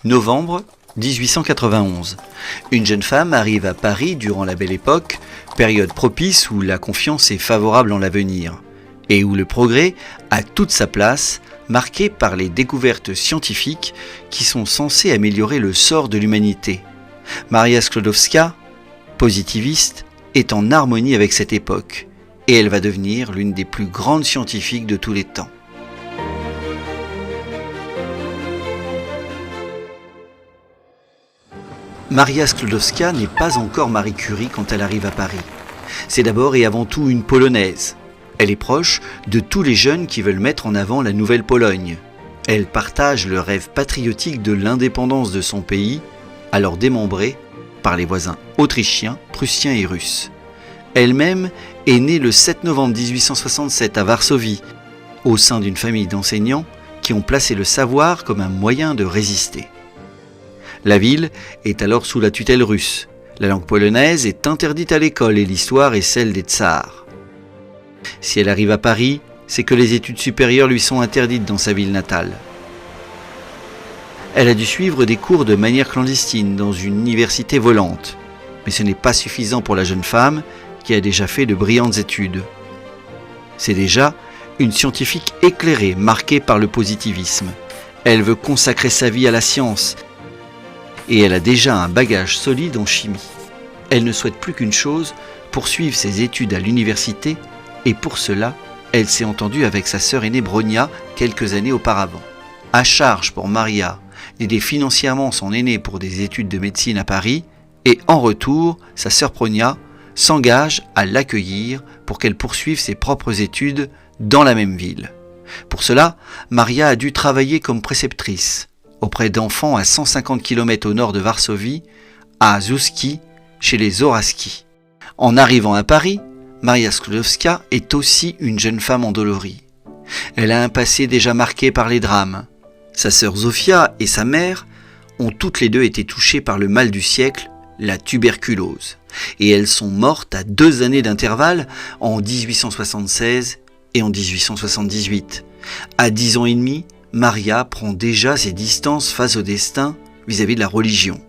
Novembre 1891. Une jeune femme arrive à Paris durant la Belle Époque, période propice où la confiance est favorable en l'avenir, et où le progrès a toute sa place, marqué par les découvertes scientifiques qui sont censées améliorer le sort de l'humanité. Maria Sklodowska, positiviste, est en harmonie avec cette époque, et elle va devenir l'une des plus grandes scientifiques de tous les temps. Maria Sklodowska n'est pas encore Marie Curie quand elle arrive à Paris. C'est d'abord et avant tout une Polonaise. Elle est proche de tous les jeunes qui veulent mettre en avant la nouvelle Pologne. Elle partage le rêve patriotique de l'indépendance de son pays, alors démembré par les voisins autrichiens, prussiens et russes. Elle-même est née le 7 novembre 1867 à Varsovie, au sein d'une famille d'enseignants qui ont placé le savoir comme un moyen de résister. La ville est alors sous la tutelle russe. La langue polonaise est interdite à l'école et l'histoire est celle des tsars. Si elle arrive à Paris, c'est que les études supérieures lui sont interdites dans sa ville natale. Elle a dû suivre des cours de manière clandestine dans une université volante. Mais ce n'est pas suffisant pour la jeune femme qui a déjà fait de brillantes études. C'est déjà une scientifique éclairée, marquée par le positivisme. Elle veut consacrer sa vie à la science et elle a déjà un bagage solide en chimie. Elle ne souhaite plus qu'une chose, poursuivre ses études à l'université, et pour cela, elle s'est entendue avec sa sœur aînée Bronia quelques années auparavant. À charge pour Maria d'aider financièrement son aînée pour des études de médecine à Paris, et en retour, sa sœur Bronia s'engage à l'accueillir pour qu'elle poursuive ses propres études dans la même ville. Pour cela, Maria a dû travailler comme préceptrice auprès d'enfants à 150 km au nord de Varsovie, à Zouski, chez les Zoraski. En arrivant à Paris, Maria Sklodowska est aussi une jeune femme endolorie. Elle a un passé déjà marqué par les drames. Sa sœur Zofia et sa mère ont toutes les deux été touchées par le mal du siècle, la tuberculose. Et elles sont mortes à 2 années d'intervalle, en 1876 et en 1878. À 10 ans et demi, Maria prend déjà ses distances face au destin vis-à-vis de la religion.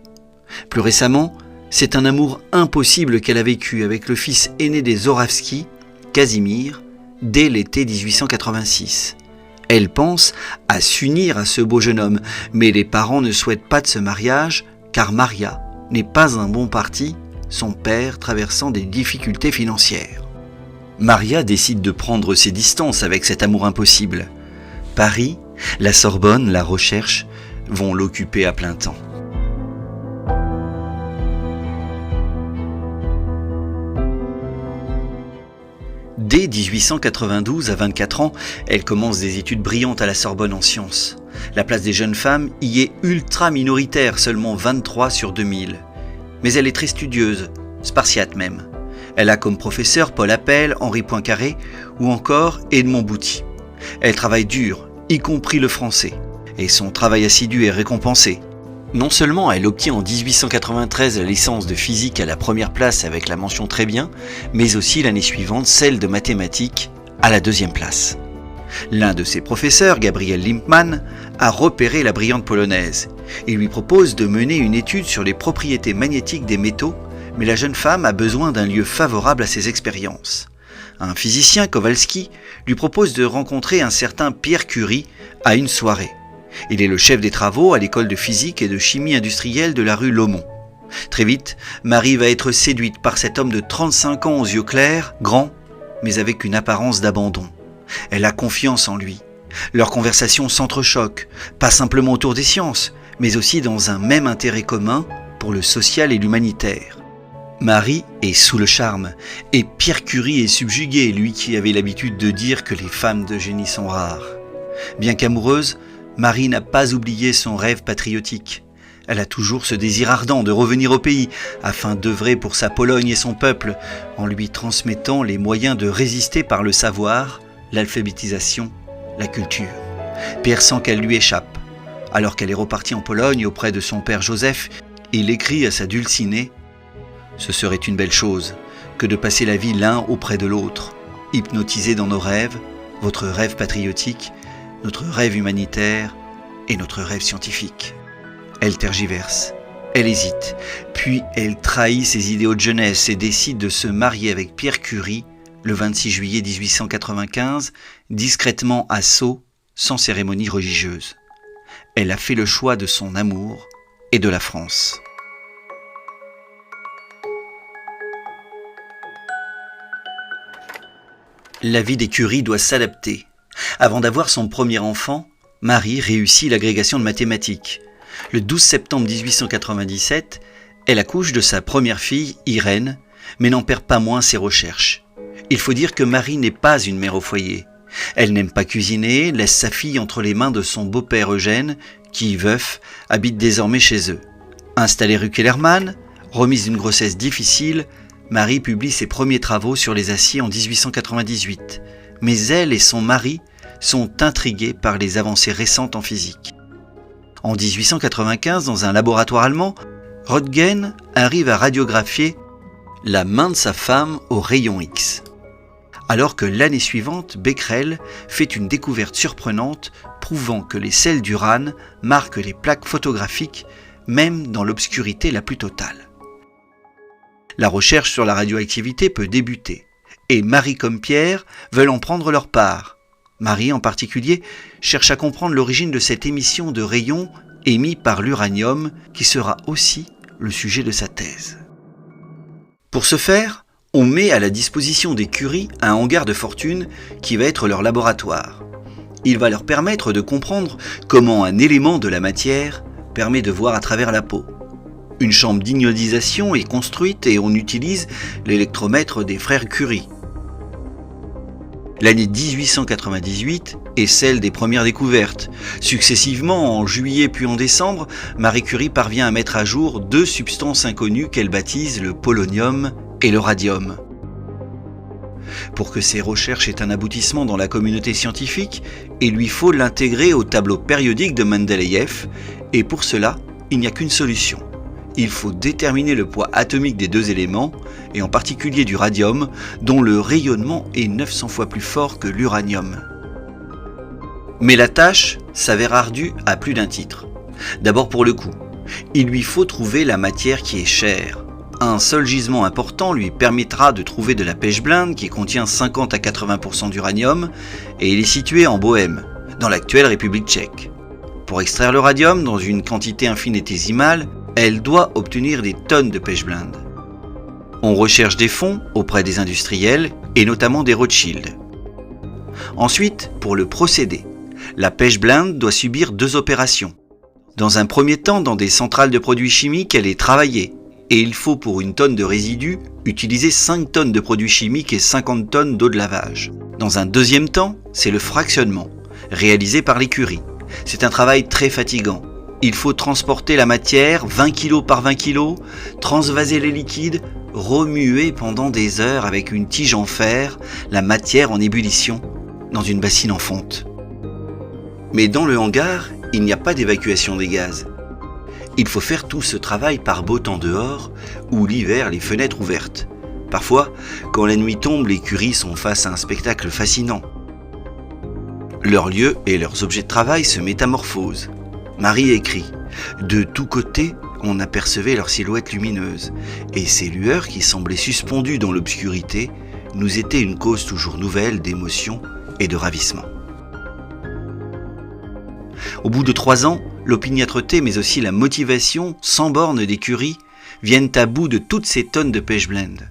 Plus récemment, c'est un amour impossible qu'elle a vécu avec le fils aîné des Zorawski, Casimir, dès l'été 1886. Elle pense à s'unir à ce beau jeune homme, mais les parents ne souhaitent pas de ce mariage car Maria n'est pas un bon parti, son père traversant des difficultés financières. Maria décide de prendre ses distances avec cet amour impossible. Paris, la Sorbonne, la recherche vont l'occuper à plein temps. Dès 1892, à 24 ans, elle commence des études brillantes à la Sorbonne en sciences. La place des jeunes femmes y est ultra minoritaire, seulement 23 sur 2000. Mais elle est très studieuse, spartiate même. Elle a comme professeurs Paul Appel, Henri Poincaré ou encore Edmond Bouty. Elle travaille dur, y compris le français, et son travail assidu est récompensé. Non seulement elle obtient en 1893 la licence de physique à la première place avec la mention très bien, mais aussi l'année suivante celle de mathématiques à la 2e place. L'un de ses professeurs, Gabriel Lippmann, a repéré la brillante polonaise et lui propose de mener une étude sur les propriétés magnétiques des métaux, mais la jeune femme a besoin d'un lieu favorable à ses expériences. Un physicien, Kowalski, lui propose de rencontrer un certain Pierre Curie à une soirée. Il est le chef des travaux à l'école de physique et de chimie industrielle de la rue Laumont. Très vite, Marie va être séduite par cet homme de 35 ans aux yeux clairs, grand, mais avec une apparence d'abandon. Elle a confiance en lui. Leurs conversations s'entrechoquent, pas simplement autour des sciences, mais aussi dans un même intérêt commun pour le social et l'humanitaire. Marie est sous le charme, et Pierre Curie est subjugué, lui qui avait l'habitude de dire que les femmes de génie sont rares. Bien qu'amoureuse, Marie n'a pas oublié son rêve patriotique. Elle a toujours ce désir ardent de revenir au pays, afin d'œuvrer pour sa Pologne et son peuple, en lui transmettant les moyens de résister par le savoir, l'alphabétisation, la culture. Pierre sent qu'elle lui échappe. Alors qu'elle est repartie en Pologne auprès de son père Joseph, il écrit à sa dulcinée « Ce serait une belle chose que de passer la vie l'un auprès de l'autre, hypnotisés dans nos rêves, votre rêve patriotique, notre rêve humanitaire et notre rêve scientifique. » Elle tergiverse, elle hésite, puis elle trahit ses idéaux de jeunesse et décide de se marier avec Pierre Curie le 26 juillet 1895, discrètement à Sceaux, sans cérémonie religieuse. Elle a fait le choix de son amour et de la France. La vie des Curie doit s'adapter. Avant d'avoir son premier enfant, Marie réussit l'agrégation de mathématiques. Le 12 septembre 1897, elle accouche de sa première fille, Irène, mais n'en perd pas moins ses recherches. Il faut dire que Marie n'est pas une mère au foyer. Elle n'aime pas cuisiner, laisse sa fille entre les mains de son beau-père Eugène, qui, veuf, habite désormais chez eux. Installée rue Kellermann, remise d'une grossesse difficile, Marie publie ses premiers travaux sur les aciers en 1898. Mais elle et son mari sont intrigués par les avancées récentes en physique. En 1895, dans un laboratoire allemand, Röntgen arrive à radiographier la main de sa femme au rayon X. Alors que l'année suivante, Becquerel fait une découverte surprenante prouvant que les sels d'urane marquent les plaques photographiques même dans l'obscurité la plus totale. La recherche sur la radioactivité peut débuter, et Marie comme Pierre veulent en prendre leur part. Marie en particulier cherche à comprendre l'origine de cette émission de rayons émis par l'uranium qui sera aussi le sujet de sa thèse. Pour ce faire, on met à la disposition des Curie un hangar de fortune qui va être leur laboratoire. Il va leur permettre de comprendre comment un élément de la matière permet de voir à travers la peau. Une chambre d'inionisation est construite et on utilise l'électromètre des frères Curie. L'année 1898 est celle des premières découvertes. Successivement, en juillet puis en décembre, Marie Curie parvient à mettre à jour 2 substances inconnues qu'elle baptise le polonium et le radium. Pour que ces recherches aient un aboutissement dans la communauté scientifique, il lui faut l'intégrer au tableau périodique de Mendeleïev, et pour cela, il n'y a qu'une solution. Il faut déterminer le poids atomique des 2 éléments, et en particulier du radium, dont le rayonnement est 900 fois plus fort que l'uranium. Mais la tâche s'avère ardue à plus d'un titre. D'abord pour le coût. Il lui faut trouver la matière qui est chère. Un seul gisement important lui permettra de trouver de la pechblende qui contient 50 à 80% d'uranium, et il est situé en Bohême, dans l'actuelle République tchèque. Pour extraire le radium dans une quantité infinitésimale, elle doit obtenir des tonnes de pechblende. On recherche des fonds auprès des industriels et notamment des Rothschild. Ensuite, pour le procédé, la pechblende doit subir 2 opérations. Dans un premier temps, dans des centrales de produits chimiques, elle est travaillée et il faut pour une tonne de résidus utiliser 5 tonnes de produits chimiques et 50 tonnes d'eau de lavage. Dans un deuxième temps, c'est le fractionnement, réalisé par les Curie. C'est un travail très fatigant. Il faut transporter la matière 20 kg par 20 kg, transvaser les liquides, remuer pendant des heures avec une tige en fer la matière en ébullition dans une bassine en fonte. Mais dans le hangar, il n'y a pas d'évacuation des gaz. Il faut faire tout ce travail par beau temps dehors ou l'hiver les fenêtres ouvertes. Parfois, quand la nuit tombe, les Curie sont face à un spectacle fascinant. Leurs lieux et leurs objets de travail se métamorphosent. Marie écrit « De tous côtés, on apercevait leurs silhouettes lumineuses, et ces lueurs qui semblaient suspendues dans l'obscurité nous étaient une cause toujours nouvelle d'émotion et de ravissement. » Au bout de 3 ans, l'opiniâtreté mais aussi la motivation sans borne des Curie viennent à bout de toutes ces tonnes de pechblende.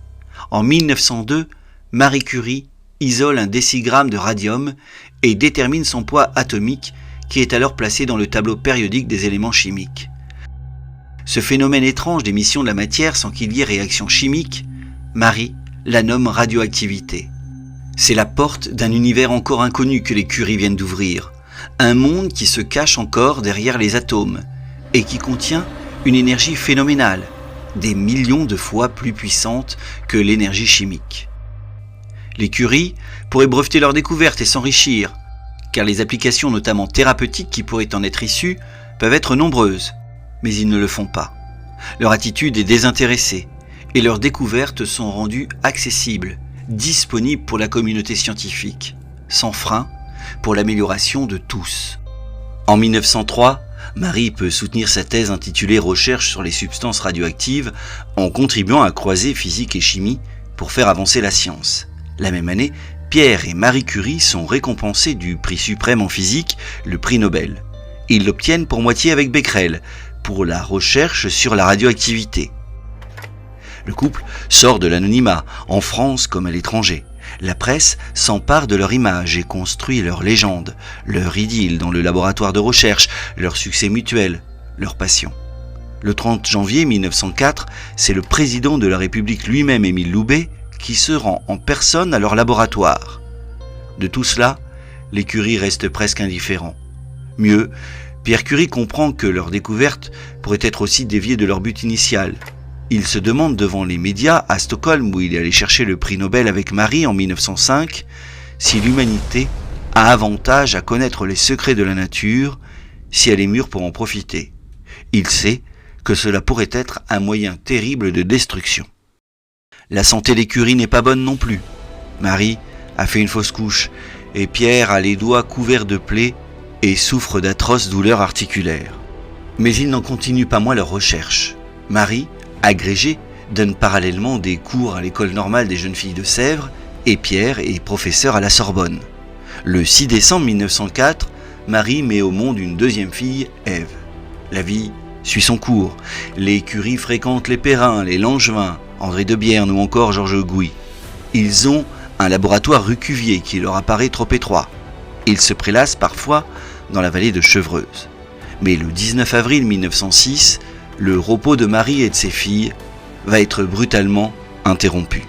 En 1902, Marie Curie isole un décigramme de radium et détermine son poids atomique qui est alors placé dans le tableau périodique des éléments chimiques. Ce phénomène étrange d'émission de la matière sans qu'il y ait réaction chimique, Marie la nomme radioactivité. C'est la porte d'un univers encore inconnu que les Curie viennent d'ouvrir, un monde qui se cache encore derrière les atomes et qui contient une énergie phénoménale, des millions de fois plus puissante que l'énergie chimique. Les Curie pourraient breveter leur découverte et s'enrichir, car les applications notamment thérapeutiques qui pourraient en être issues peuvent être nombreuses, mais ils ne le font pas. Leur attitude est désintéressée et leurs découvertes sont rendues accessibles, disponibles pour la communauté scientifique, sans frein pour l'amélioration de tous. En 1903, Marie peut soutenir sa thèse intitulée « Recherche sur les substances radioactives » en contribuant à croiser physique et chimie pour faire avancer la science. La même année, Pierre et Marie Curie sont récompensés du prix suprême en physique, le prix Nobel. Ils l'obtiennent pour moitié avec Becquerel, pour la recherche sur la radioactivité. Le couple sort de l'anonymat, en France comme à l'étranger. La presse s'empare de leur image et construit leur légende, leur idylle dans le laboratoire de recherche, leur succès mutuel, leur passion. Le 30 janvier 1904, c'est le président de la République lui-même, Émile Loubet, qui se rend en personne à leur laboratoire. De tout cela, les Curie restent presque indifférents. Mieux, Pierre Curie comprend que leur découverte pourrait être aussi déviée de leur but initial. Il se demande devant les médias, à Stockholm où il est allé chercher le prix Nobel avec Marie en 1905, si l'humanité a avantage à connaître les secrets de la nature, si elle est mûre pour en profiter. Il sait que cela pourrait être un moyen terrible de destruction. La santé des Curie n'est pas bonne non plus. Marie a fait une fausse couche et Pierre a les doigts couverts de plaies et souffre d'atroces douleurs articulaires. Mais ils n'en continuent pas moins leurs recherches. Marie, agrégée, donne parallèlement des cours à l'école normale des jeunes filles de Sèvres et Pierre est professeur à la Sorbonne. Le 6 décembre 1904, Marie met au monde une deuxième fille, Ève. La vie suit son cours. Les Curie fréquentent les Perrin, les Langevin, André de Bierne ou encore Georges Gouy. Ils ont un laboratoire rue Cuvier qui leur apparaît trop étroit. Ils se prélassent parfois dans la vallée de Chevreuse. Mais le 19 avril 1906, le repos de Marie et de ses filles va être brutalement interrompu.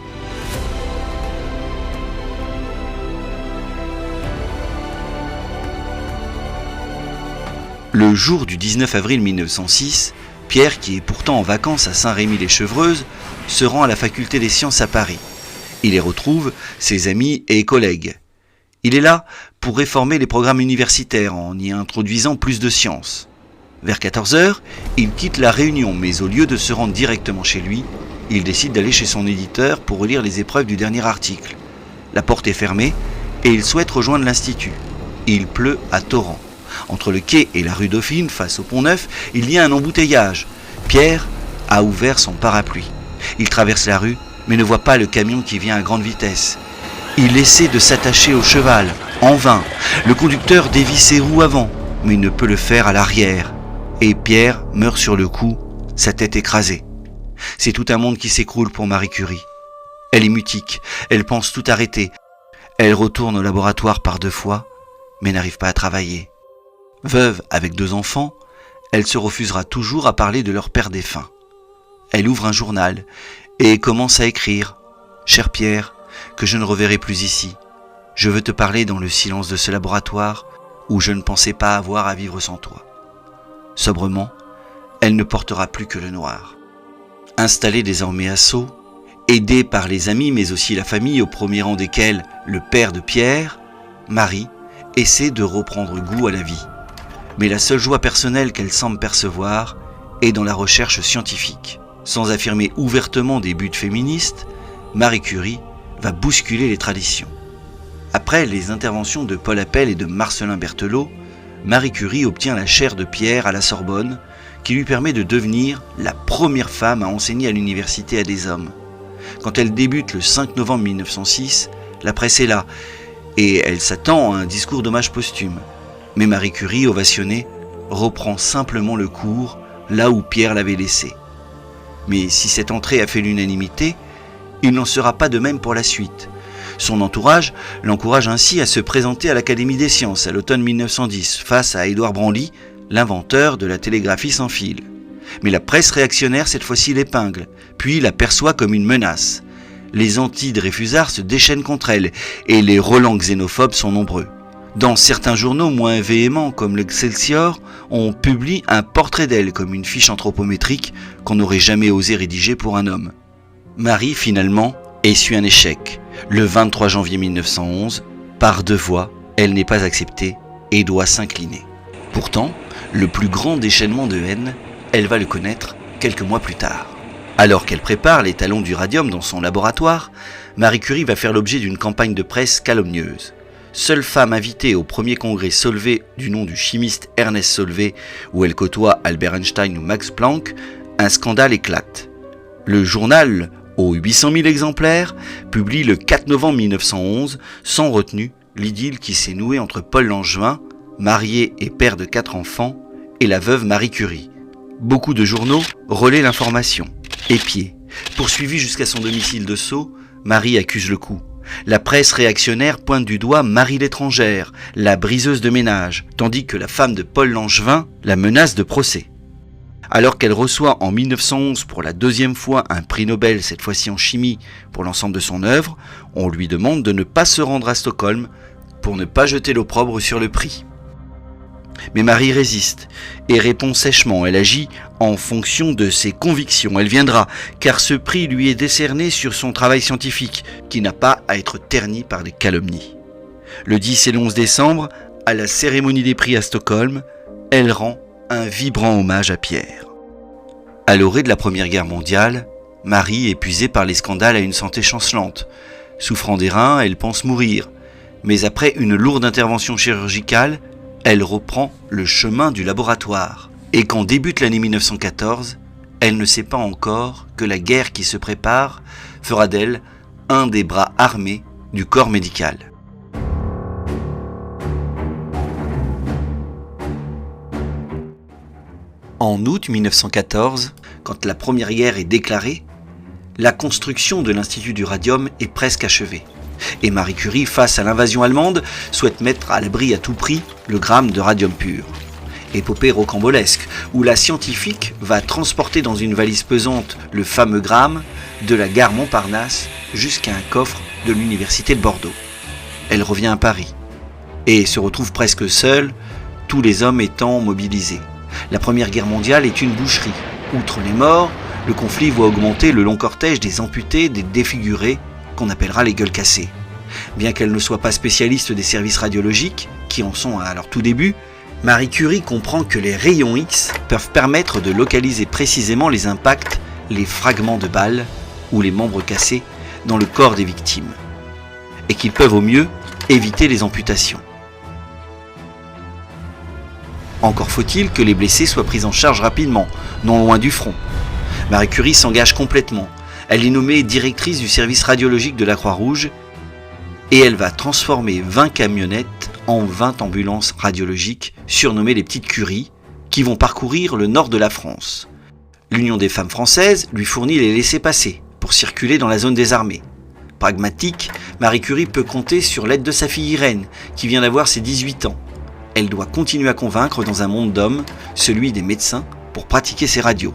Le jour du 19 avril 1906, Pierre, qui est pourtant en vacances à Saint-Rémy-les-Chevreuses, se rend à la faculté des sciences à Paris. Il y retrouve ses amis et collègues. Il est là pour réformer les programmes universitaires en y introduisant plus de sciences. Vers 14h, il quitte la Réunion, mais au lieu de se rendre directement chez lui, il décide d'aller chez son éditeur pour relire les épreuves du dernier article. La porte est fermée et il souhaite rejoindre l'Institut. Il pleut à torrent. Entre le quai et la rue Dauphine, face au Pont-Neuf, il y a un embouteillage. Pierre a ouvert son parapluie. Il traverse la rue, mais ne voit pas le camion qui vient à grande vitesse. Il essaie de s'attacher au cheval, en vain. Le conducteur dévie ses roues avant, mais il ne peut le faire à l'arrière. Et Pierre meurt sur le coup, sa tête écrasée. C'est tout un monde qui s'écroule pour Marie Curie. Elle est mutique, elle pense tout arrêter. Elle retourne au laboratoire par 2 fois, mais n'arrive pas à travailler. Veuve avec 2 enfants, elle se refusera toujours à parler de leur père défunt. Elle ouvre un journal et commence à écrire « Cher Pierre, que je ne reverrai plus ici. Je veux te parler dans le silence de ce laboratoire où je ne pensais pas avoir à vivre sans toi. » Sobrement, elle ne portera plus que le noir. Installée désormais à Sceaux, aidée par les amis mais aussi la famille, au premier rang desquels le père de Pierre, Marie essaie de reprendre goût à la vie. Mais la seule joie personnelle qu'elle semble percevoir est dans la recherche scientifique. Sans affirmer ouvertement des buts féministes, Marie Curie va bousculer les traditions. Après les interventions de Paul Appel et de Marcellin Berthelot, Marie Curie obtient la chaire de Pierre à la Sorbonne, qui lui permet de devenir la première femme à enseigner à l'université à des hommes. Quand elle débute le 5 novembre 1906, la presse est là, et elle s'attend à un discours d'hommage posthume. Mais Marie Curie, ovationnée, reprend simplement le cours là où Pierre l'avait laissé. Mais si cette entrée a fait l'unanimité, il n'en sera pas de même pour la suite. Son entourage l'encourage ainsi à se présenter à l'Académie des sciences à l'automne 1910 face à Édouard Branly, l'inventeur de la télégraphie sans fil. Mais la presse réactionnaire cette fois-ci l'épingle, puis la perçoit comme une menace. Les anti-Dreyfusards se déchaînent contre elle et les relents xénophobes sont nombreux. Dans certains journaux moins véhéments comme l'Excelsior, on publie un portrait d'elle comme une fiche anthropométrique qu'on n'aurait jamais osé rédiger pour un homme. Marie, finalement, essuie un échec. Le 23 janvier 1911, par 2 voix, elle n'est pas acceptée et doit s'incliner. Pourtant, le plus grand déchaînement de haine, elle va le connaître quelques mois plus tard. Alors qu'elle prépare les talons du radium dans son laboratoire, Marie Curie va faire l'objet d'une campagne de presse calomnieuse. seule femme invitée au premier congrès Solvay du nom du chimiste Ernest Solvay, où elle côtoie Albert Einstein ou Max Planck, un scandale éclate. Le journal, aux 800 000 exemplaires, publie le 4 novembre 1911, sans retenue, l'idylle qui s'est nouée entre Paul Langevin, marié et père de 4 enfants, et la veuve Marie Curie. Beaucoup de journaux relaient l'information. Épiée, poursuivie jusqu'à son domicile de Sceaux, Marie accuse le coup. La presse réactionnaire pointe du doigt Marie l'étrangère, la briseuse de ménage, tandis que la femme de Paul Langevin la menace de procès. Alors qu'elle reçoit en 1911 pour la 2e fois un prix Nobel, cette fois-ci en chimie, pour l'ensemble de son œuvre, on lui demande de ne pas se rendre à Stockholm pour ne pas jeter l'opprobre sur le prix. Mais Marie résiste et répond sèchement. Elle agit en fonction de ses convictions. Elle viendra, car ce prix lui est décerné sur son travail scientifique, qui n'a pas à être terni par des calomnies. Le 10 et le 11 décembre, à la cérémonie des prix à Stockholm, elle rend un vibrant hommage à Pierre. À l'orée de la Première Guerre mondiale, Marie, épuisée par les scandales, a une santé chancelante. Souffrant des reins, elle pense mourir. Mais après une lourde intervention chirurgicale, elle reprend le chemin du laboratoire. Et quand débute l'année 1914, elle ne sait pas encore que la guerre qui se prépare fera d'elle un des bras armés du corps médical. En août 1914, quand la Première Guerre est déclarée, la construction de l'Institut du Radium est presque achevée. Et Marie Curie, face à l'invasion allemande, souhaite mettre à l'abri à tout prix le gramme de radium pur. Épopée rocambolesque, où la scientifique va transporter dans une valise pesante le fameux gramme de la gare Montparnasse jusqu'à un coffre de l'université de Bordeaux. Elle revient à Paris et se retrouve presque seule, tous les hommes étant mobilisés. La Première Guerre mondiale est une boucherie. Outre les morts, le conflit voit augmenter le long cortège des amputés, des défigurés, qu'on appellera les gueules cassées. Bien qu'elle ne soit pas spécialiste des services radiologiques, qui en sont à leur tout début, Marie Curie comprend que les rayons X peuvent permettre de localiser précisément les impacts, les fragments de balles ou les membres cassés dans le corps des victimes, et qu'ils peuvent au mieux éviter les amputations. Encore faut-il que les blessés soient pris en charge rapidement, non loin du front. Marie Curie s'engage complètement. Elle est nommée directrice du service radiologique de la Croix-Rouge et elle va transformer 20 camionnettes en 20 ambulances radiologiques surnommées les Petites Curies qui vont parcourir le nord de la France. L'Union des femmes françaises lui fournit les laissez-passer pour circuler dans la zone des armées. Pragmatique, Marie Curie peut compter sur l'aide de sa fille Irène qui vient d'avoir ses 18 ans. Elle doit continuer à convaincre dans un monde d'hommes, celui des médecins, pour pratiquer ses radios.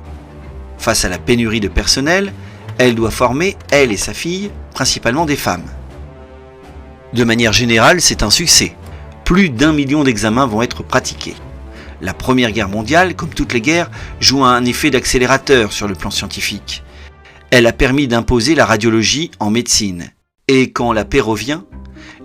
Face à la pénurie de personnel, elle doit former, elle et sa fille, principalement des femmes. De manière générale, c'est un succès. Plus d'1 million d'examens vont être pratiqués. La Première Guerre mondiale, comme toutes les guerres, joue un effet d'accélérateur sur le plan scientifique. Elle a permis d'imposer la radiologie en médecine. Et quand la paix revient,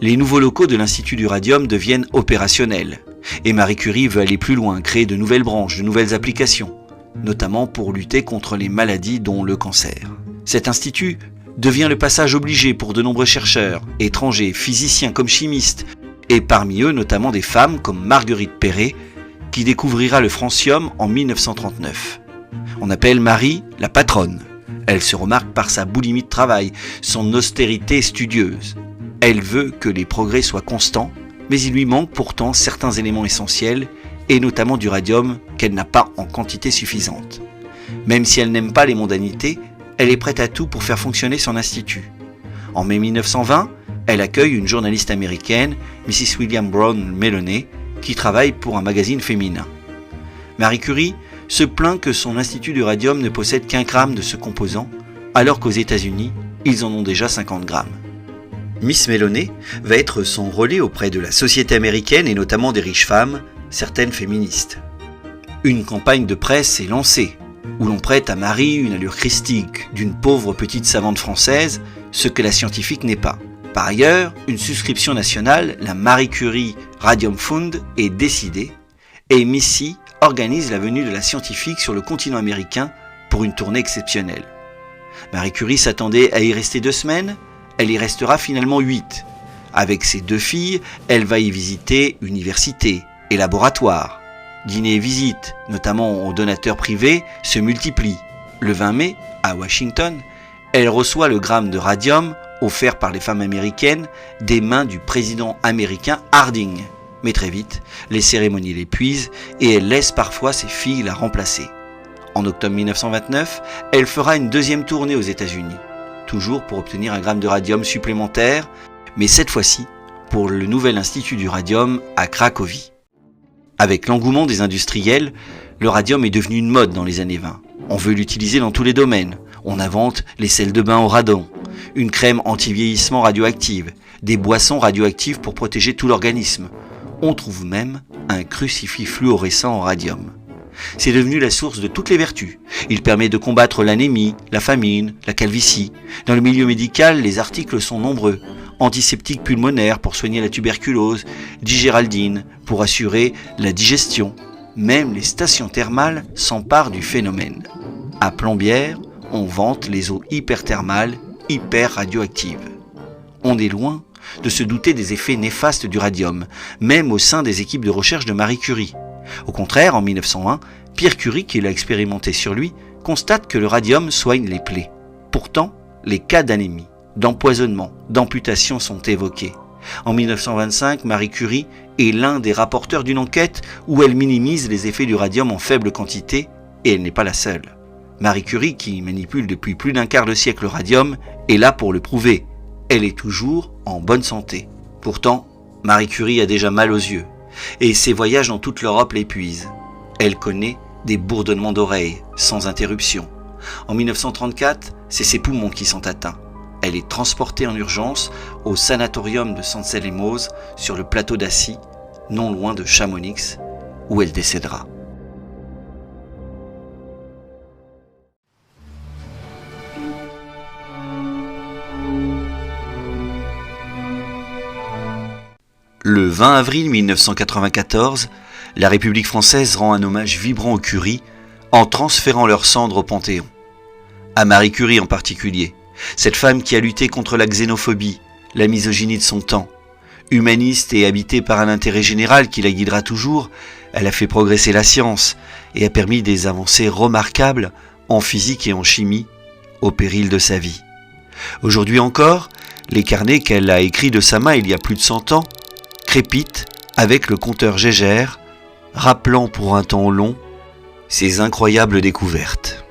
les nouveaux locaux de l'Institut du Radium deviennent opérationnels. Et Marie Curie veut aller plus loin, créer de nouvelles branches, de nouvelles applications, notamment pour lutter contre les maladies dont le cancer. Cet institut devient le passage obligé pour de nombreux chercheurs, étrangers, physiciens comme chimistes, et parmi eux notamment des femmes comme Marguerite Perret, qui découvrira le francium en 1939. On appelle Marie la patronne. Elle se remarque par sa boulimie de travail, son austérité studieuse. Elle veut que les progrès soient constants, mais il lui manque pourtant certains éléments essentiels, et notamment du radium qu'elle n'a pas en quantité suffisante. Même si elle n'aime pas les mondanités, elle est prête à tout pour faire fonctionner son institut. En mai 1920, elle accueille une journaliste américaine, Mrs. William Brown Melloney, qui travaille pour un magazine féminin. Marie Curie se plaint que son institut du radium ne possède qu'1 gramme de ce composant, alors qu'aux États-Unis, ils en ont déjà 50 grammes. Miss Melloney va être son relais auprès de la société américaine et notamment des riches femmes, certaines féministes. Une campagne de presse est lancée, où l'on prête à Marie une allure christique d'une pauvre petite savante française, ce que la scientifique n'est pas. Par ailleurs, une souscription nationale, la Marie Curie Radium Fund, est décidée et Missy organise la venue de la scientifique sur le continent américain pour une tournée exceptionnelle. Marie Curie s'attendait à y rester 2 semaines, elle y restera finalement 8, Avec ses 2 filles, elle va y visiter universités et laboratoires. Dîners et visites, notamment aux donateurs privés, se multiplient. Le 20 mai, à Washington, elle reçoit le gramme de radium offert par les femmes américaines des mains du président américain Harding. Mais très vite, les cérémonies l'épuisent et elle laisse parfois ses filles la remplacer. En octobre 1929, elle fera une 2e tournée aux États-Unis, toujours pour obtenir un gramme de radium supplémentaire, mais cette fois-ci pour le nouvel institut du radium à Cracovie. Avec l'engouement des industriels, le radium est devenu une mode dans les années 20. On veut l'utiliser dans tous les domaines. On invente les sels de bain au radon, une crème anti-vieillissement radioactive, des boissons radioactives pour protéger tout l'organisme. On trouve même un crucifix fluorescent en radium. C'est devenu la source de toutes les vertus. Il permet de combattre l'anémie, la famine, la calvitie. Dans le milieu médical, les articles sont nombreux. Antiseptique pulmonaire pour soigner la tuberculose, digéraldine pour assurer la digestion. Même les stations thermales s'emparent du phénomène. À Plombières, on vante les eaux hyperthermales, hyper radioactives. On est loin de se douter des effets néfastes du radium, même au sein des équipes de recherche de Marie Curie. Au contraire, en 1901, Pierre Curie, qui l'a expérimenté sur lui, constate que le radium soigne les plaies. Pourtant, les cas d'anémie, d'empoisonnement, d'amputation sont évoqués. En 1925, Marie Curie est l'un des rapporteurs d'une enquête où elle minimise les effets du radium en faible quantité, et elle n'est pas la seule. Marie Curie, qui manipule depuis plus d'un quart de siècle le radium, est là pour le prouver. Elle est toujours en bonne santé. Pourtant, Marie Curie a déjà mal aux yeux, et ses voyages dans toute l'Europe l'épuisent. Elle connaît des bourdonnements d'oreilles, sans interruption. En 1934, c'est ses poumons qui sont atteints. Elle est transportée en urgence au sanatorium de Sainte-Celle-et-Mauze, sur le plateau d'Assy, non loin de Chamonix, où elle décédera. Le 20 avril 1994, la République française rend un hommage vibrant aux Curie en transférant leurs cendres au Panthéon. À Marie Curie en particulier, cette femme qui a lutté contre la xénophobie, la misogynie de son temps. Humaniste et habitée par un intérêt général qui la guidera toujours, elle a fait progresser la science et a permis des avancées remarquables en physique et en chimie au péril de sa vie. Aujourd'hui encore, les carnets qu'elle a écrits de sa main il y a plus de 100 ans crépitent avec le compteur Gégère, rappelant pour un temps long ses incroyables découvertes.